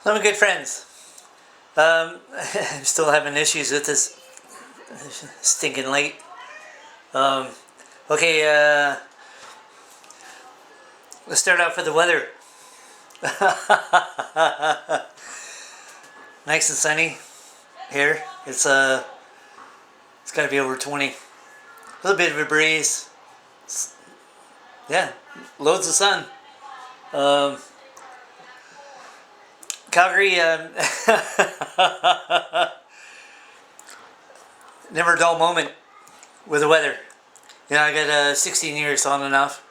Hello, my good friends. I'm still having issues with this stinking light. Um, okay, let's start off with the weather. Nice and sunny here. It's got to be over 20. A little bit of a breeze. Yeah, loads of sun. Um, Calgary, never a dull moment with the weather. You know, I got 16 years on and off.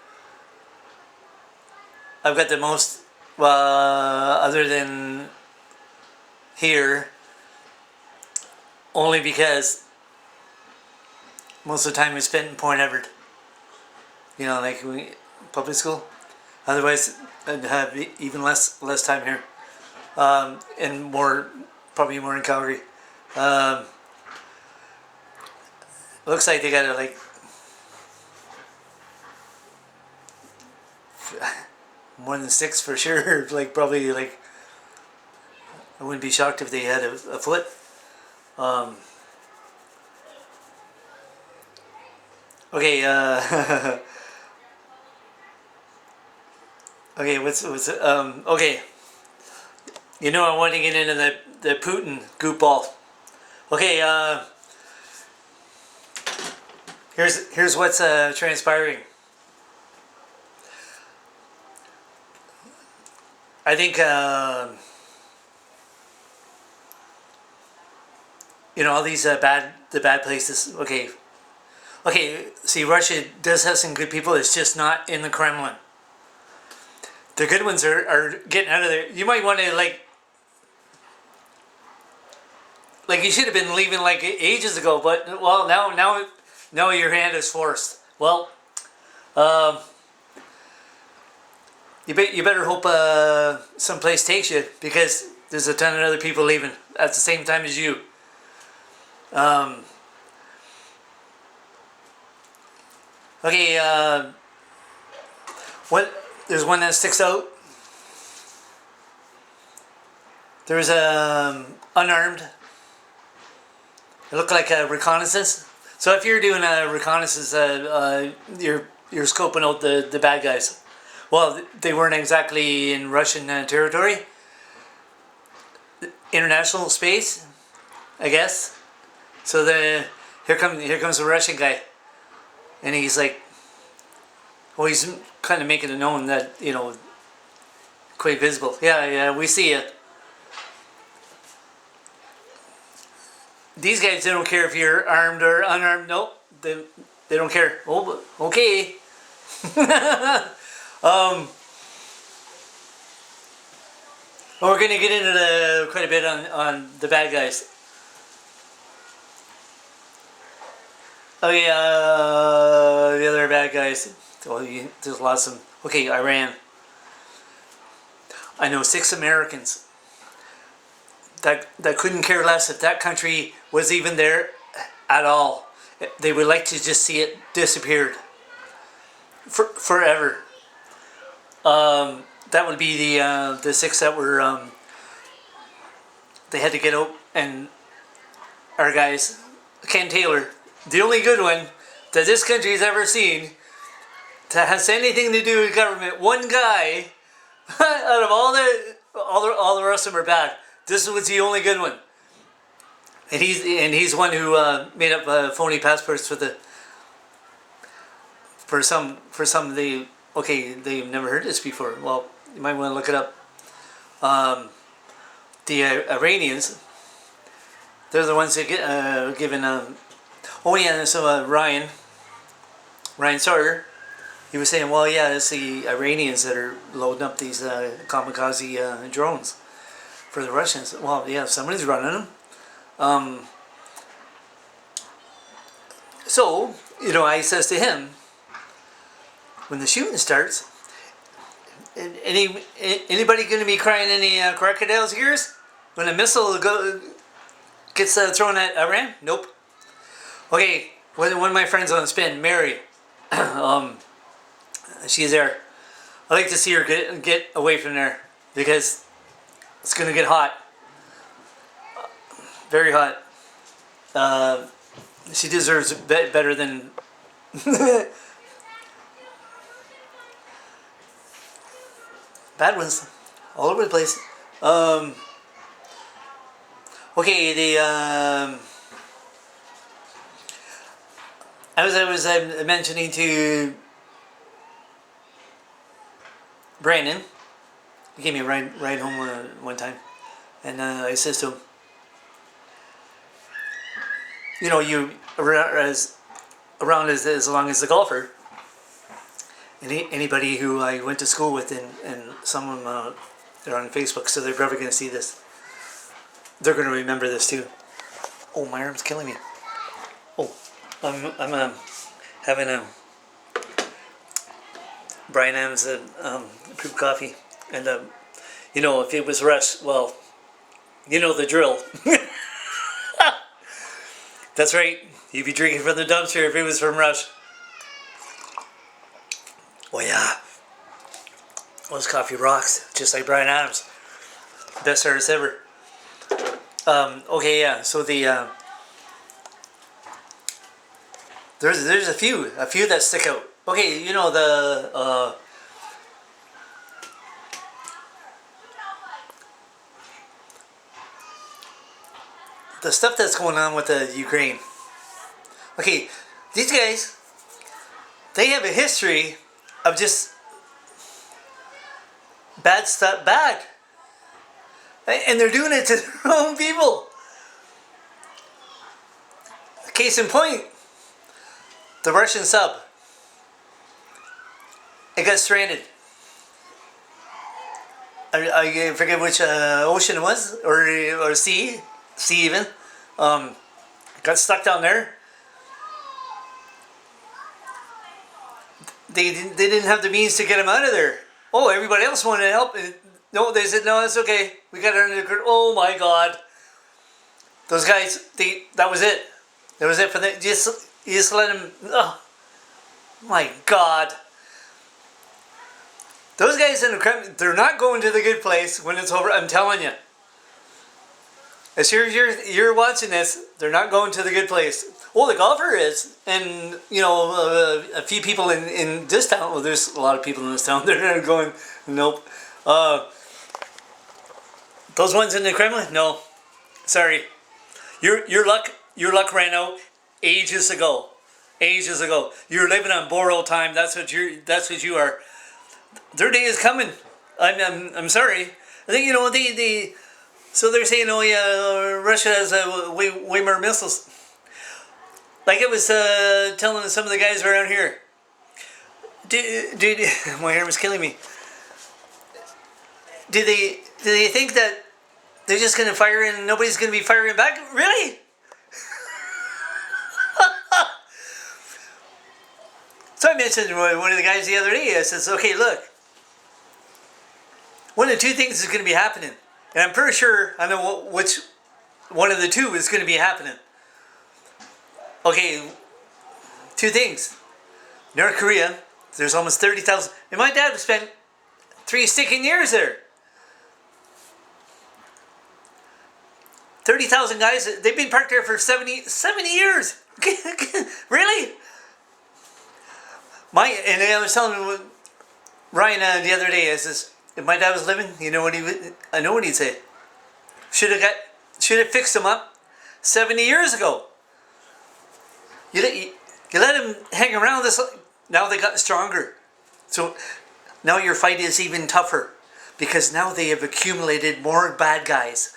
I've got the most, other than here, only because most of the time we spent in Point Everett. You know, like public school. Otherwise, I'd have even less time here, and probably more in Calgary. Um, Looks like they got it like more than 6 for sure. Like probably like I wouldn't be shocked if they had a foot. Okay. Okay. Okay. You know I want to get into the Putin goop ball. Okay. Here's what's transpiring. I think you know all these the bad places. Okay, see, Russia does have some good people. It's just not in the Kremlin. The good ones are getting out of there. You might want to like you should have been leaving like ages ago. But well, now your hand is forced. Well, um, you better hope someplace takes you, because there's a ton of other people leaving at the same time as you. Okay, there's one that sticks out. There's unarmed. It looked like a reconnaissance. So if you're doing a reconnaissance, you're scoping out the bad guys. Well, they weren't exactly in Russian territory, international space, I guess. So here comes the Russian guy, and he's like, well, he's kind of making it known that, you know, quite visible. Yeah, we see you. These guys, they don't care if you're armed or unarmed. Nope, they don't care. Oh, okay. Well, we're gonna get into quite a bit on the bad guys. Okay, the other bad guys. Well, there's lots of them. Okay, Iran. I know 6 Americans that couldn't care less if that country was even there at all. They would like to just see it disappeared forever. That would be the 6 that were they had to get out, and our guys, Ken Taylor, the only good one that this country's ever seen that has anything to do with government. One guy out of all the rest of them are bad. This was the only good one, and he's one who made up phony passports for some of the. Okay, they've never heard this before. Well, you might want to look it up. The Iranians, they're the ones that get given. Oh yeah, so Ryan Sawyer, he was saying, well, yeah, it's the Iranians that are loading up these kamikaze drones for the Russians. Well, yeah, somebody's running them. So, you know, I says to him, when the shooting starts, anybody going to be crying any crocodile's ears when a missile gets thrown at Iran? Nope. Okay, one of my friends on spin, Mary, she's there. I like to see her get away from there, because It's gonna get hot, very hot. She deserves better than. Bad ones, all over the place. Okay, I was mentioning to Brandon. He gave me a ride home one time, and I says to him, you know, you around as long as the golfer. Anybody who I went to school with, and some of them they're on Facebook, so they're probably going to see this. They're going to remember this too. Oh, my arm's killing me. Oh, I'm having a Brian Adams approved coffee, and you know, if it was Rush, well, you know the drill. That's right. You'd be drinking from the dumpster if it was from Rush. Oh yeah, those coffee rocks, just like Brian Adams, best artist ever. Okay, yeah. So the there's a few that stick out. Okay, you know the stuff that's going on with the Ukraine. Okay, these guys, they have a history of just bad stuff, and they're doing it to their own people. Case in point, the Russian sub. It got stranded. I forget which ocean it was, or sea even. Got stuck down there. They didn't have the means to get him out of there. Oh, everybody else wanted to help. No, they said, no, it's okay. We got it under the curtain. Oh my God. Those guys, that was it. That was it for them. You just let them, oh my God. Those guys in the Kremlin, they're not going to the good place when it's over. I'm telling you. As you're watching this, they're not going to the good place. Well, the golfer is, and you know, a few people in this town. Well, there's a lot of people in this town. They're not going. Nope. Those ones in the Kremlin, no. Sorry. Your luck ran out ages ago. Ages ago. You're living on borrowed time. That's what you are. Their day is coming. I'm sorry. I think, you know, so they're saying, oh yeah, Russia has way more missiles. Like I was telling some of the guys around here. Dude, my hair was killing me. Do they think that they're just going to fire and nobody's going to be firing back? Really? So I mentioned to one of the guys the other day, I says, okay, look. One of the two things is going to be happening. And I'm pretty sure I know which one of the two is going to be happening. Okay, two things. North Korea, there's almost 30,000. And my dad spent 3 sticking years there. 30,000 guys, they've been parked there for 70 years. Really? And I was telling Ryan the other day, I says, if my dad was living, you know what I know what he'd say. Should have fixed him up 70 years ago. You let him hang around this. Now they got stronger. So now your fight is even tougher because now they have accumulated more bad guys.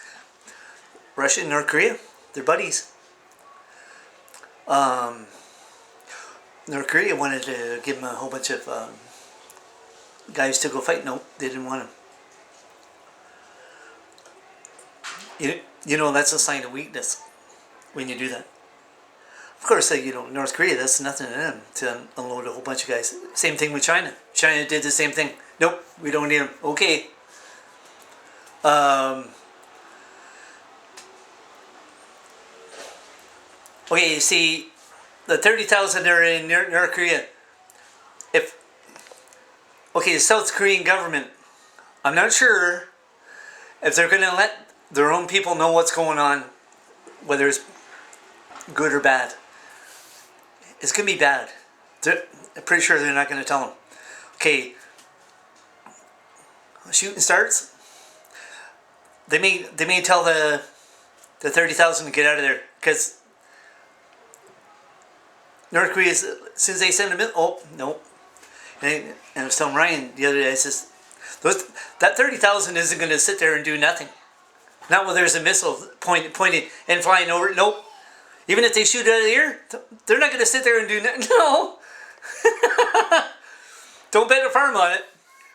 Russia and North Korea, they're buddies. North Korea wanted to give them a whole bunch of guys to go fight. No, they didn't want them. You know, that's a sign of weakness when you do that. Of course, you know, North Korea, that's nothing to them to unload a whole bunch of guys. Same thing with China. China did the same thing. Nope, we don't need them. Okay. Okay, you see, the 30,000 are in North Korea. The South Korean government, I'm not sure, if they're gonna let their own people know what's going on, whether it's good or bad, it's gonna be bad. I'm pretty sure they're not gonna tell them. Okay, shooting starts. They may tell the 30,000 to get out of there, because North Korea, as soon as they send them in, oh no. And I was telling Ryan the other day, I says, that 30,000 isn't going to sit there and do nothing. Not when there's a missile pointed and flying over it. Nope. Even if they shoot out of the air, they're not going to sit there and do nothing. No. Don't bet a farm on it.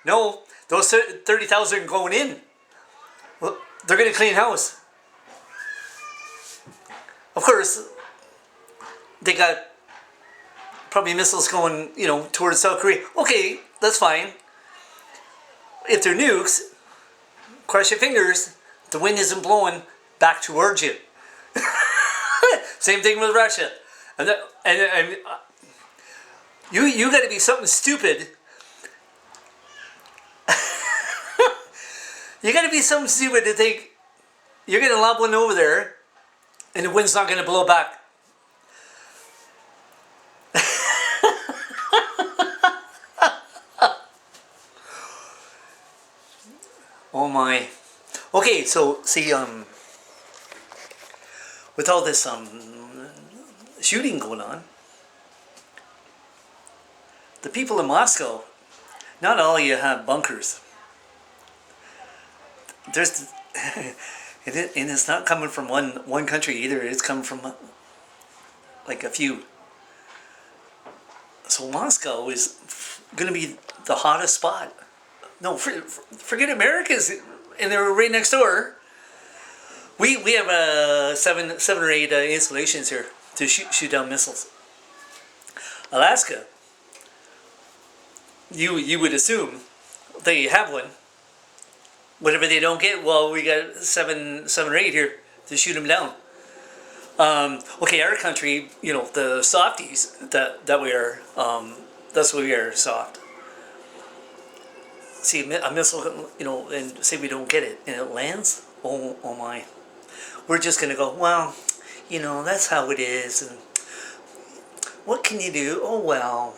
No. Those 30,000 going in. Well, they're going to clean house. Of course, they got probably missiles going, towards South Korea. Okay, that's fine. If they're nukes, cross your fingers, the wind isn't blowing back towards you. Same thing with Russia. And you got to be something stupid. You got to be something stupid to think you're going to lob one over there and the wind's not going to blow back. Oh my. Okay, so see, with all this shooting going on, the people in Moscow, not all of you have bunkers. There's, and it's not coming from one country either. It's coming from like a few. So Moscow is going to be the hottest spot. No, forget America's, and they're right next door. We have seven or eight installations here to shoot down missiles. Alaska, you would assume they have one. Whatever they don't get, well, we got seven or eight here to shoot them down. Okay, our country, the softies that we are, that's what we are, soft. See a missile, and say we don't get it, and it lands. Oh my! We're just gonna go. Well, that's how it is, and what can you do? Oh well.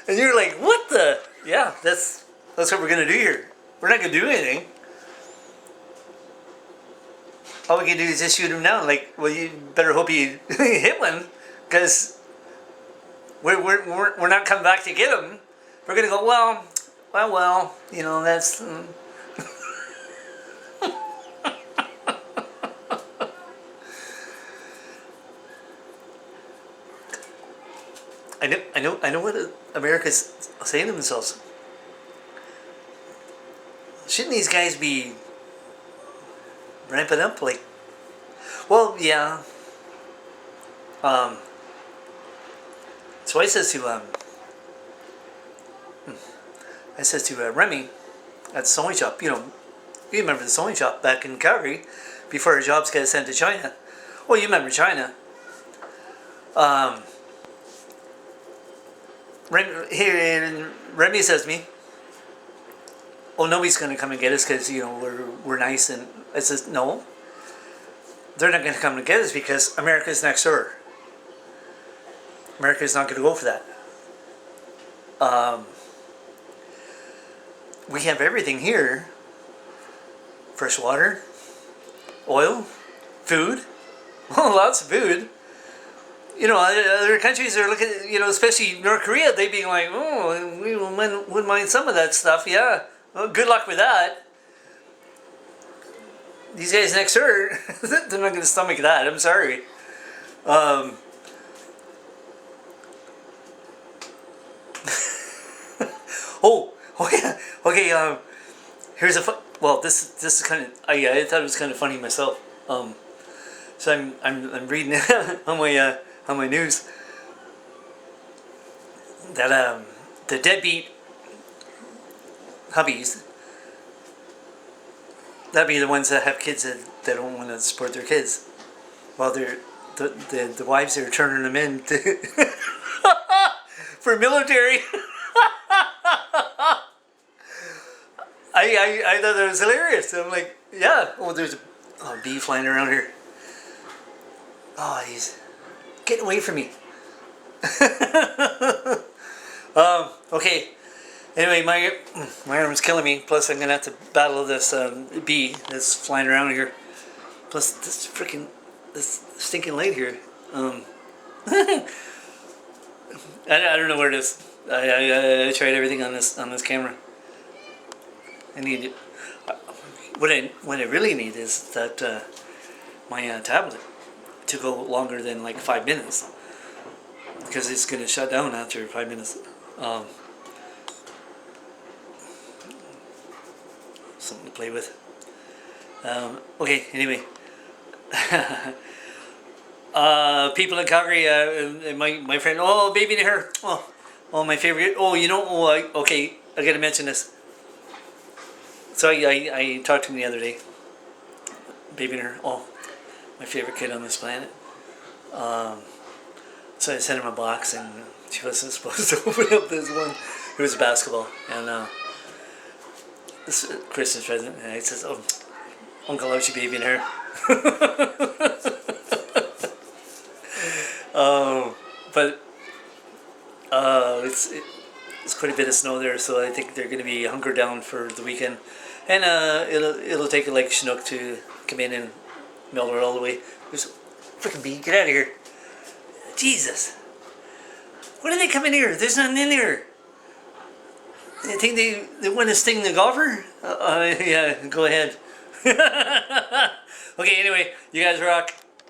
And you're like, what the? Yeah, that's what we're gonna do here. We're not gonna do anything. All we can do is just shoot them down. Like, well, you better hope you hit one, because we're not coming back to get them. We're gonna go, well, that's. I know what America's saying to themselves. Shouldn't these guys be ramping up? Like, well, yeah. So I says to Remy at the sewing shop. You remember the sewing shop back in Calgary before our jobs got sent to China. Well, you remember China. Remy says to me, "Oh, nobody's going to come and get us because we're nice." And I says, "No, they're not going to come and get us because America's next door. America's not going to go for that. We have everything here: fresh water, oil, food, lots of food." Other countries are looking, especially North Korea, they being like, oh, we wouldn't mind some of that stuff, yeah. Well, good luck with that. These guys next door, they're not going to stomach that, I'm sorry. Oh yeah, okay, here's well, this is kind of, I thought it was kind of funny myself. So I'm reading on my news that the deadbeat hubbies, that'd be the ones that have kids that don't want to support their kids, while the wives are turning them in to for military. I thought that was hilarious. I'm like, yeah. Oh, there's a bee flying around here. Oh, he's getting away from me. Okay. Anyway, my arm's killing me. Plus, I'm gonna have to battle this bee that's flying around here. Plus, this stinking light here. I don't know where it is. I tried everything on this camera. I need what I really need is that my tablet to go longer than like 5 minutes, because it's gonna shut down after 5 minutes. Something to play with. Okay, anyway. People in Calgary, my friend, oh, baby in her, oh, my favorite, oh, you know, okay, I gotta mention this. So I talked to him the other day, baby in her, oh, my favorite kid on this planet. So I sent him a box, and she wasn't supposed to open up this one. It was basketball, and this Christmas present, and he says, oh, Uncle loves you, baby in her. But it's quite a bit of snow there, so I think they're going to be hunkered down for the weekend, and it'll take like Chinook to come in and melt her all the way. There's a freaking bee! Get out of here! Jesus! What did they come in here? There's nothing in here. I think they want to sting the golfer. Yeah, go ahead. Okay, anyway, you guys rock.